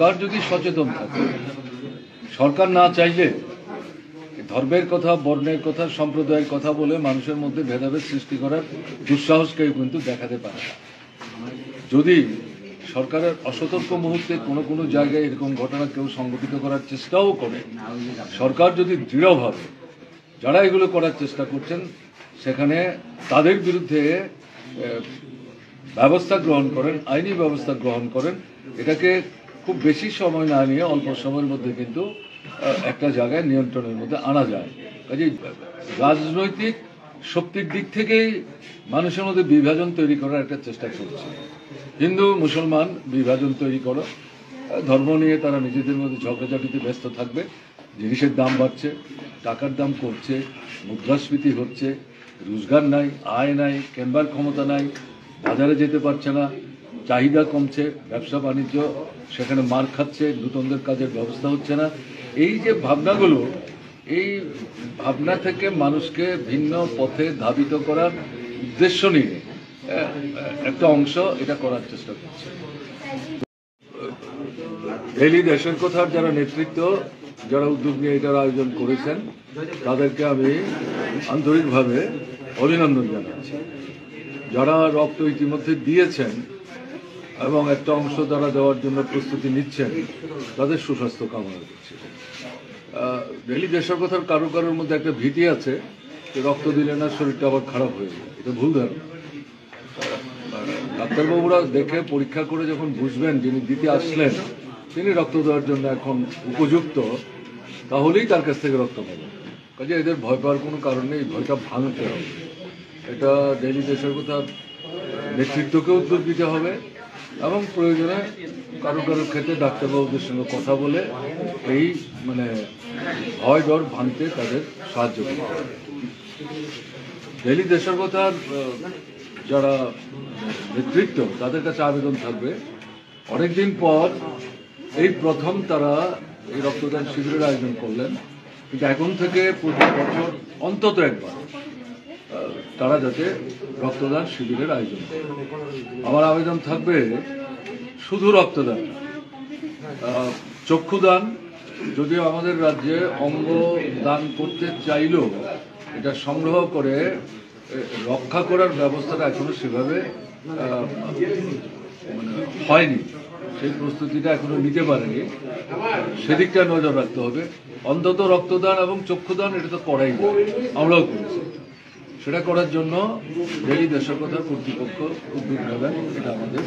সরকার যদি সচেতন থাকে, সরকার না চাইলে ধর্মের কথা, বর্ণের কথা, সম্প্রদায়ের কথা বলে মানুষের মধ্যে ভেদাভেদ সৃষ্টি করার দুঃসাহস কেউ কিন্তু দেখাতে পারে না। যদি সরকারের অসতর্ক মুহূর্তে কোনো কোনো জায়গায় এরকম ঘটনা কেউ সংঘটিত করার চেষ্টাও করে, সরকার যদি দৃঢ়ভাবে যারা এগুলো করার চেষ্টা করছেন সেখানে তাদের বিরুদ্ধে ব্যবস্থা গ্রহণ করেন, আইনি ব্যবস্থা গ্রহণ করেন, এটাকে খুব বেশি সময় না নিয়ে অল্প সময়ের মধ্যে কিন্তু একটা জায়গায় নিয়ন্ত্রণের মধ্যে আনা যায়। কাজেই রাজনৈতিক শক্তির দিক থেকেই মানুষের মধ্যে বিভাজন তৈরি করার একটা চেষ্টা করছে। হিন্দু মুসলমান বিভাজন তৈরি করো, ধর্ম নিয়ে তারা নিজেদের মধ্যে ঝগড়াঝাটিতে ব্যস্ত থাকবে। জিনিসের দাম বাড়ছে, টাকার দাম কমছে, মুদ্রাস্ফীতি হচ্ছে, রোজগার নাই, আয় নাই, কেনবার ক্ষমতা নাই, বাজারে যেতে পারছে না, চাহিদা কমছে, ব্যবসা বাণিজ্য সেখানে মার খাচ্ছে, নূতনদের কাজের ব্যবস্থা হচ্ছে না। এই যে ভাবনাগুলো, এই ভাবনা থেকে মানুষকে ভিন্ন পথে ধাবিত করার উদ্দেশ্য নিয়ে একটা অংশ এটা করার চেষ্টা করছে। ডেইলি দেশের কথার যারা নেতৃত্ব, যারা উদ্যোগ নিয়ে এটার আয়োজন করেছেন, তাদেরকে আমি আন্তরিকভাবে অভিনন্দন জানাচ্ছি। যারা রক্ত ইতিমধ্যে দিয়েছেন এবং একটা অংশ তারা দেওয়ার জন্য প্রস্তুতি নিচ্ছেন, তাদের সুস্বাস্থ্য কামনা করছি। ডেইলি দেশের কথার কারো কারোর মধ্যে একটা ভীতি আছে যে রক্ত দিলে না শরীরটা আবার খারাপ হয়ে যায়, এটা ভুল ধারণা। ডাক্তারবাবুরা দেখে পরীক্ষা করে যখন বুঝবেন যিনি দিতে আসলেন তিনি রক্ত দেওয়ার জন্য এখন উপযুক্ত, তাহলেই তার কাছ থেকে রক্ত পাবেন। কাজে এদের ভয় পাওয়ার কোনো কারণ নেই, ভয়টা ভাঙতে হবে। এটা ডেইলি দেশের কথা নেতৃত্বকে উদ্যোগ দিতে হবে এবং প্রয়োজনে কারো কারো ক্ষেত্রে ডাক্তারবাবুদের সঙ্গে কথা বলে এই ভয় ডর ভাঙতে তাদের সাহায্য করতে হবে। ডেইলি দেশের কথার যারা নেতৃত্ব তাদের কাছে আবেদন থাকবে, অনেকদিন পর এই প্রথম তারা এই রক্তদান শিবিরের আয়োজন করলেন, কিন্তু এখন থেকে প্রতি বছর অন্তত একবার তারা যাতে রক্তদান শিবিরের আয়োজন করে। আমার আবেদন থাকবে শুধু রক্তদান, চক্ষুদান, যদিও আমাদের রাজ্যে অঙ্গ দান করতে চাইলেও এটা সংগ্রহ করে রক্ষা করার ব্যবস্থাটা এখনো সেভাবে হয়নি, সেই প্রস্তুতিটা এখনো নিতে পারেনি, সেদিকটা নজর রাখতে হবে। অন্তত রক্তদান এবং চক্ষুদান এটা তো করাই যায়, আমরাও করেছি। সেটা করার জন্য ডেইলি দেশের কথা কর্তৃপক্ষ উদ্যোগ নেবেন, এটা আমাদের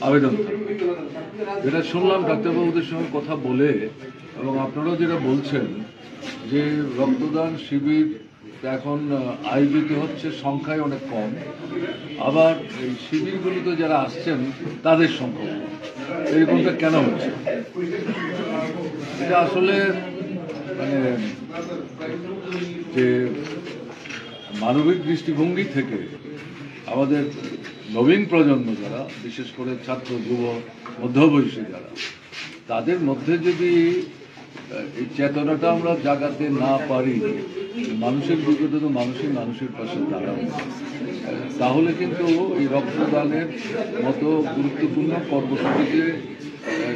আবেদন থাকবে। যেটা শুনলাম ডাক্তারবাবুদের সঙ্গে কথা বলে, এবং আপনারাও যেটা বলছেন যে রক্তদান শিবির এখন আয়োজিত হচ্ছে সংখ্যায় অনেক কম, আবার এই শিবিরগুলিতে যারা আসছেন তাদের সংখ্যা এরকমটা কেন হচ্ছে? এটা আসলে যে মানবিক দৃষ্টিভঙ্গি থেকে আমাদের নবীন প্রজন্ম যারা, বিশেষ করে ছাত্র, যুব, মধ্যবয়সী যারা, তাদের মধ্যে যদি এই চেতনাটা আমরা জাগাতে না পারি, মানুষের বিপদে তো মানুষের পাশে দাঁড়াবো, তাহলে কিন্তু এই রক্তদানের মতো গুরুত্বপূর্ণ কর্মসূচিতে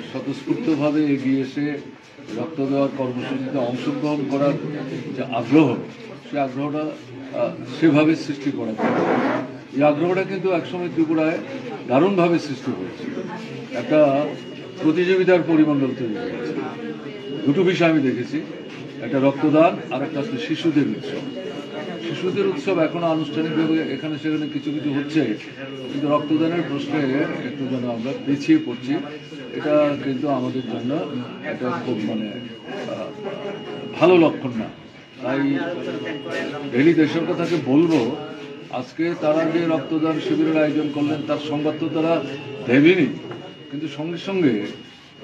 স্বতঃস্ফূর্তভাবে এগিয়ে এসে রক্ত দেওয়ার কর্মসূচিতে অংশগ্রহণ করার যে আগ্রহ, সে আগ্রহটা সেভাবে সৃষ্টি করা যায়। এই আগ্রহটা কিন্তু একসময় ত্রিপুরায় দারুণভাবে সৃষ্টি হয়েছে, একটা প্রতিযোগিতার পরিমণ্ডল তৈরি হয়েছে। দুটো বিষয় আমি দেখেছি, একটা রক্তদান আর একটা হচ্ছে শিশুদের উৎসব। শিশুদের উৎসব এখনো আনুষ্ঠানিকভাবে এখানে সেখানে কিছু কিছু হচ্ছে, কিন্তু রক্তদানের প্রশ্নে একটু যেন আমরা পিছিয়ে পড়ছি। এটা কিন্তু আমাদের জন্য এটা খুব ভালো লক্ষণ না। তাই ডেইলি দেশের কথাকে বলবো, আজকে তারা যে রক্তদান শিবিরের আয়োজন করলেন তার সংবাদ তো তারা দেবেনি, কিন্তু সঙ্গে সঙ্গে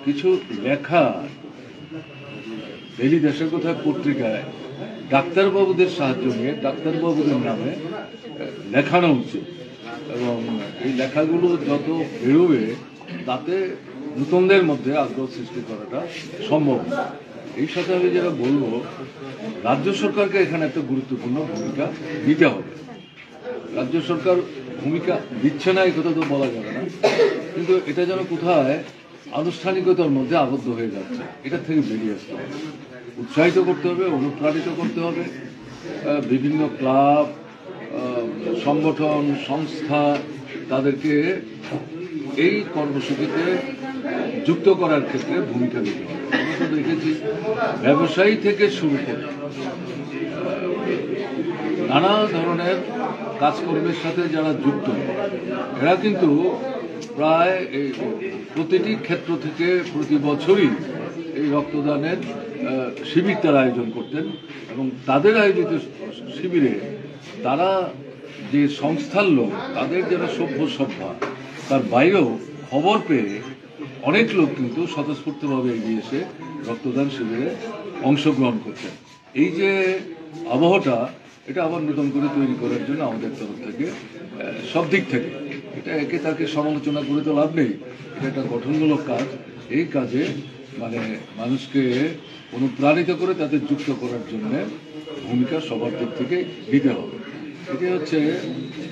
কিছু লেখা ডেইলি দেশের কথা পত্রিকায় ডাক্তারবাবুদের সাহায্য নিয়ে ডাক্তারবাবুদের নামে লেখানো উচিত, এবং এই লেখাগুলো যত বেরোবে তাতে নূতনদের মধ্যে আগ্রহ সৃষ্টি করাটা সম্ভব। এই সাথে আমি যেটা বলবো, রাজ্য সরকারকে এখানে একটা গুরুত্বপূর্ণ ভূমিকা দিতে হবে। রাজ্য সরকার ভূমিকা দিচ্ছে না এই কথা তো বলা যাবে না, কিন্তু এটা যেন কোথায় আনুষ্ঠানিকতার মধ্যে আবদ্ধ হয়ে যাচ্ছে। এটা থেকে বেরিয়ে আসতে হবে, উৎসাহিত করতে হবে, অনুপ্রাণিত করতে হবে। বিভিন্ন ক্লাব, সংগঠন, সংস্থা তাদেরকে এই কর্মসূচিতে যুক্ত করার ক্ষেত্রে ভূমিকা নিতে হবে। আমরা তো দেখেছি ব্যবসায়ী থেকে শুরু করে নানা ধরনের কাজকর্মের সাথে যারা যুক্ত, এরা কিন্তু প্রায় প্রতিটি ক্ষেত্র থেকে প্রতি বছরই এই রক্তদানের শিবির তারা আয়োজন করতেন, এবং তাদের আয়োজিত শিবিরে তারা যে সংস্থার লোক, তাদের যারা সভ্যা তার বাইরেও খবর পেয়ে অনেক লোক কিন্তু স্বতঃস্ফূর্তভাবে এগিয়ে এসে রক্তদান শিবিরে অংশগ্রহণ করতেন। এই যে আবহাওয়াটা, এটা আবার নতুন করে তৈরি করার জন্য আমাদের তরফ থেকে সব দিক থেকে, এটা একে তাকে সমালোচনা করে তো লাভ নেই, এটা একটা গঠনমূলক কাজ। এই কাজে মানে মানুষকে অনুপ্রাণিত করে তাদের যুক্ত করার জন্য ভূমিকা সবার দিক থেকে দিতে হবে। এটি হচ্ছে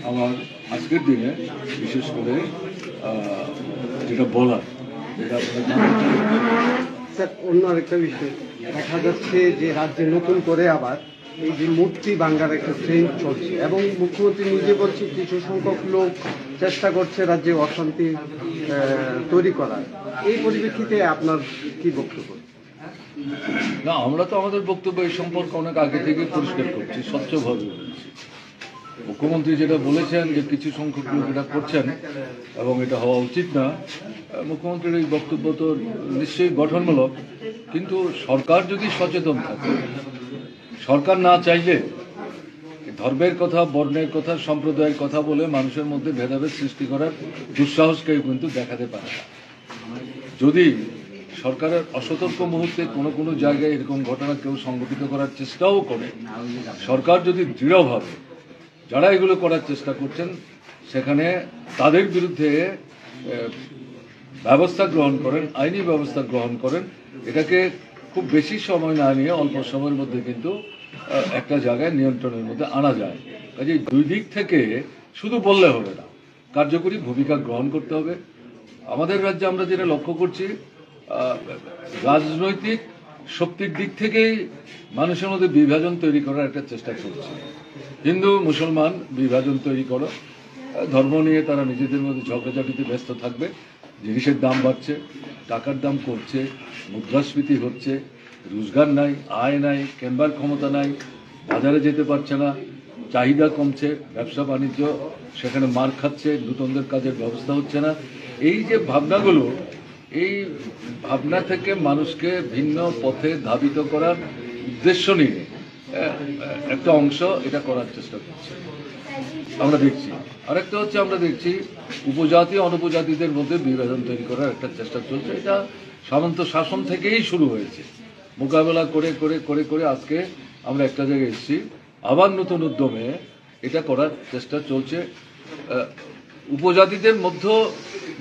আমার আজকের দিনে বিশেষ করে যেটা বলার, যেটা আপনারা স্যার। অন্য আরেকটা বিষয় দেখা যাচ্ছে যে রাজ্যে নতুন করে আবার এই যে মূর্তি ভাঙার একটা ট্রেন্ড চলছে, এবং মুখ্যমন্ত্রী নিজে বলছে কিছু সংখ্যক লোক চেষ্টা করছে রাজ্যে অশান্তি তৈরি করার। এই পরিপ্রেক্ষিতে আপনার কি বক্তব্য? না, আমরা তো আমাদের বক্তব্য এই সম্পর্কে অনেক আগে থেকে পরিষ্কার করছি, স্বচ্ছভাবে বলছি। মুখ্যমন্ত্রী যেটা বলেছেন যে কিছু সংখ্যক লোক এটা করছেন এবং এটা হওয়া উচিত না, মুখ্যমন্ত্রীর এই বক্তব্য তো নিশ্চয়ই গঠনমূলক, কিন্তু সরকার যদি সচেতন থাকে, সরকার না চাইলে ধর্মের কথা, বর্ণের কথা, সম্প্রদায়ের কথা বলে মানুষের মধ্যে ভেদাভেদ সৃষ্টি করার দুঃসাহস কেউ কিন্তু দেখাতে পারে না। যদি সরকারের অসতর্ক মুহূর্তে কোনো জায়গায় এরকম ঘটনা কেউ সংঘটিত করার চেষ্টাও করে, সরকার যদি দৃঢ়ভাবে যারা এগুলো করার চেষ্টা করছেন সেখানে তাদের বিরুদ্ধে ব্যবস্থা গ্রহণ করেন, আইনি ব্যবস্থা গ্রহণ করেন, এটাকে খুব বেশি সময় না নিয়ে অল্প সময়ের মধ্যে কিন্তু একটা জায়গায় নিয়ন্ত্রণের মধ্যে আনা যায়। কাজে দুই দিক থেকে শুধু বললে হবে না, কার্যকরী ভূমিকা গ্রহণ করতে হবে। আমাদের রাজ্যে আমরা যেটা লক্ষ্য করছি, রাজনৈতিক শক্তির দিক থেকেই মানুষের মধ্যে বিভাজন তৈরি করার একটা চেষ্টা চলছে। হিন্দু মুসলমান বিভাজন তৈরি করো, ধর্ম নিয়ে তারা নিজেদের মধ্যে ঝগড়াঝাটিতে ব্যস্ত থাকবে। জিনিসের দাম বাড়ছে, টাকার দাম কমছে, মুদ্রাস্ফীতি হচ্ছে, রোজগার নাই, আয় নাই, কেনবার ক্ষমতা নাই, বাজারে যেতে পারছে না, চাহিদা কমছে, ব্যবসা বাণিজ্য সেখানে মার খাচ্ছে, নূতনদের কাজের ব্যবস্থা হচ্ছে না। এই যে ভাবনাগুলো, এই ভাবনা থেকে মানুষকে ভিন্ন পথে ধাবিত করার উদ্দেশ্য নিয়ে একটা অংশ এটা করার চেষ্টা করছে, আমরা দেখছি। আরেকটা হচ্ছে আমরা দেখছি উপজাতি অনুপজাতিদের মধ্যে বিভাজন তৈরি করার একটা চেষ্টা চলছে। এটা সামন্ত শাসন থেকেই শুরু হয়েছে, মোকাবেলা করে করে করে করে আজকে আমরা একটা জায়গায় এসেছি, আবার নতুন উদ্যমে এটা করার চেষ্টা চলছে। উপজাতিদের মধ্যে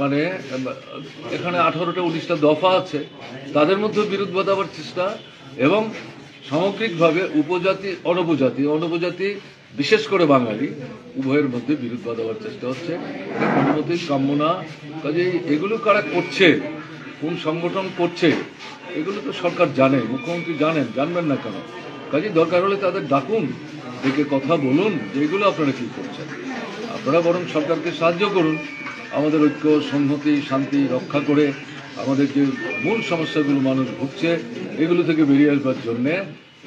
মানে এখানে 18টা 19টা দফা আছে, তাদের মধ্যে বিরোধ বাঁধাবার চেষ্টা, এবং সামগ্রিকভাবে উপজাতি অনুপজাতি বিশেষ করে বাঙালি উভয়ের মধ্যে বিরোধ বাঁধাবার চেষ্টা হচ্ছে। অনুমতি কাম্য না। কাজেই এগুলো কারা করছে, কোন সংগঠন করছে, এগুলো তো সরকার জানে, মুখ্যমন্ত্রী জানেন, জানবেন না কেন? কাজেই দরকার হলে তাদের ডাকুন, ডেকে কথা বলুন যে এগুলো আপনারা কী করছেন। আপনারা বরং সরকারকে সাহায্য করুন আমাদের ঐক্য, সংহতি, শান্তি রক্ষা করে আমাদের যে মূল সমস্যাগুলো মানুষ ভুগছে এগুলো থেকে বেরিয়ে আসবার জন্যে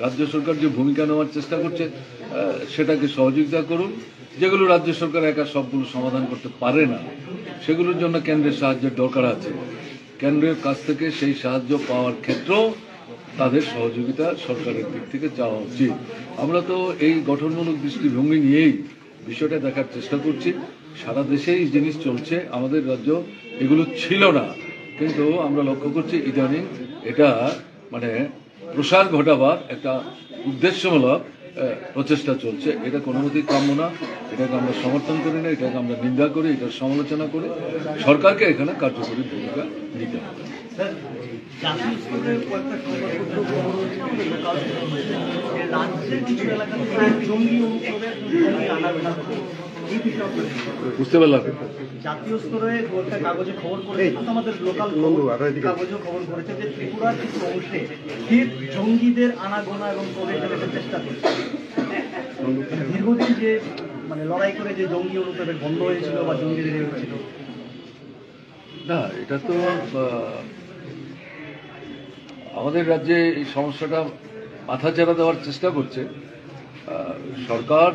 রাজ্য সরকার যে ভূমিকা নেওয়ার চেষ্টা করছে সেটাকে সহযোগিতা করুন। যেগুলো রাজ্য সরকার একা সবগুলো সমাধান করতে পারে না, সেগুলোর জন্য কেন্দ্রের সাহায্যের দরকার আছে। কেন্দ্রের কাছ থেকে সেই সাহায্য পাওয়ার ক্ষেত্রেও তাদের সহযোগিতা সরকারের দিক থেকে চাওয়া উচিত। আমরা তো এই গঠনমূলক দৃষ্টিভঙ্গি নিয়েই বিষয়টা দেখার চেষ্টা করছি। সারা দেশেই এই জিনিস চলছে, আমাদের রাজ্য এগুলো ছিল না, কিন্তু আমরা লক্ষ্য করছি ইদানিং এটা মানে প্রসার ঘটাবার একটা উদ্দেশ্যমূলক প্রচেষ্টা চলছে। এটা কোনো মতেই কাম্য না, এটাকে আমরা সমর্থন করি না, এটাকে আমরা নিন্দা করি, এটার সমালোচনা করি। সরকারকে এখানে কার্যকরী ভূমিকা নিতে হবে। রাজ্যের কিছু এলাকাতে জঙ্গি অনুপ্রবেশ আনাগোনা হতো, এই বিষয়ে আপনার কি মত? বুঝতে পারলাম। জাতীয় স্তরে গোটা কাগজে খবর করেছে, কিন্তু আমাদের লোকাল কাগজেও খবর করেছে যে ত্রিপুরার কিছু অংশে ফের জঙ্গিদের আনাগোনা এবং প্রবেশের একটা চেষ্টা করছে। দীর্ঘদিন যে মানে লড়াই করে যে জঙ্গি অনুপ্রবেশ বন্ধ হয়েছিল বা জঙ্গিদের হয়েছিল, না, এটা তো আমাদের রাজ্যে এই সমস্যাটা মাথাচাড়া দেওয়ার চেষ্টা করছে সরকার।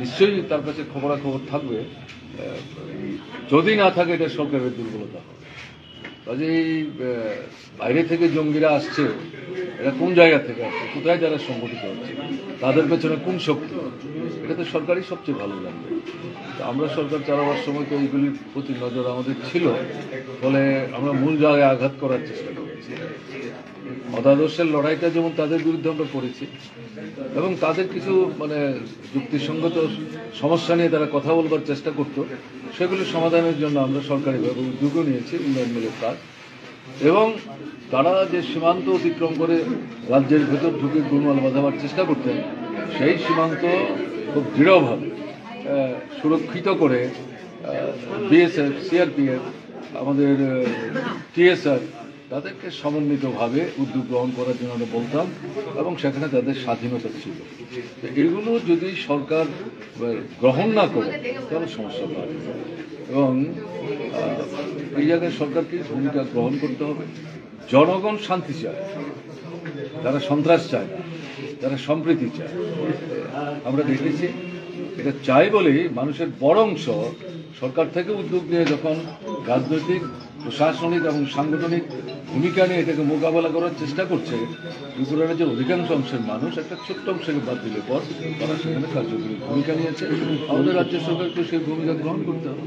নিশ্চয়ই তার কাছে খবরাখবর থাকবে, যদি না থাকে এটা সরকারের দুর্বলতা হবে। কাজেই বাইরে থেকে জঙ্গিরা আসছে, এরা কোন জায়গা থেকে আসছে, কোথায় যারা সংগঠিত হচ্ছে, তাদের পেছনে কোন শক্তি, এটা তো সরকারই সবচেয়ে ভালো জানবে। তো আমরা সরকার চালাবার সময় তো এইগুলির প্রতি নজর আমাদের ছিল, ফলে আমরা মূল জায়গায় আঘাত করার চেষ্টা করেছি। মতাদর্শের লড়াইটা যেমন তাদের বিরুদ্ধে আমরা করেছি, এবং তাদের কিছু মানে যুক্তিসঙ্গত সমস্যা নিয়ে তারা কথা বলবার চেষ্টা করত, সেগুলো সমাধানের জন্য আমরা সরকারিভাবে উদ্যোগও নিয়েছি, উন্নয়নমূলক কাজ। এবং তারা যে সীমান্ত অতিক্রম করে রাজ্যের ভেতর ঢুকে গোলমাল বাঁধাবার চেষ্টা করতেন, সেই সীমান্ত খুব দৃঢ়ভাবে সুরক্ষিত করে বিএসএফ, সিআরপিএফ, আমাদের টিএসআর তাদেরকে সমন্বিতভাবে উদ্যোগ গ্রহণ করার জন্য আমরা বলতাম, এবং সেখানে তাদের স্বাধীনতা ছিল। তো এগুলো যদি সরকার গ্রহণ না করে তাহলে সমস্যা বাড়বে, এবং এই জায়গায় সরকারকে ভূমিকা গ্রহণ করতে হবে। জনগণ শান্তি চায়, তারা সন্ত্রাস চায় না, তারা সম্প্রীতি চায়। আমরা দেখেছি এটা চাই বলেই মানুষের বড় অংশ সরকার থেকে উদ্যোগ নিয়ে যখন রাজনৈতিক, প্রশাসনিক এবং সাংগঠনিক ভূমিকা নিয়ে এটাকে মোকাবেলা করার চেষ্টা করছে, ত্রিপুরার যে অধিকাংশ অংশের মানুষ একটা ছোট্ট অংশকে বাদ দিলে পর তারা সেখানে কার্যকরী ভূমিকা নিয়েছে। আমাদের রাজ্য সরকারকে সেই ভূমিকা গ্রহণ করতে হবে।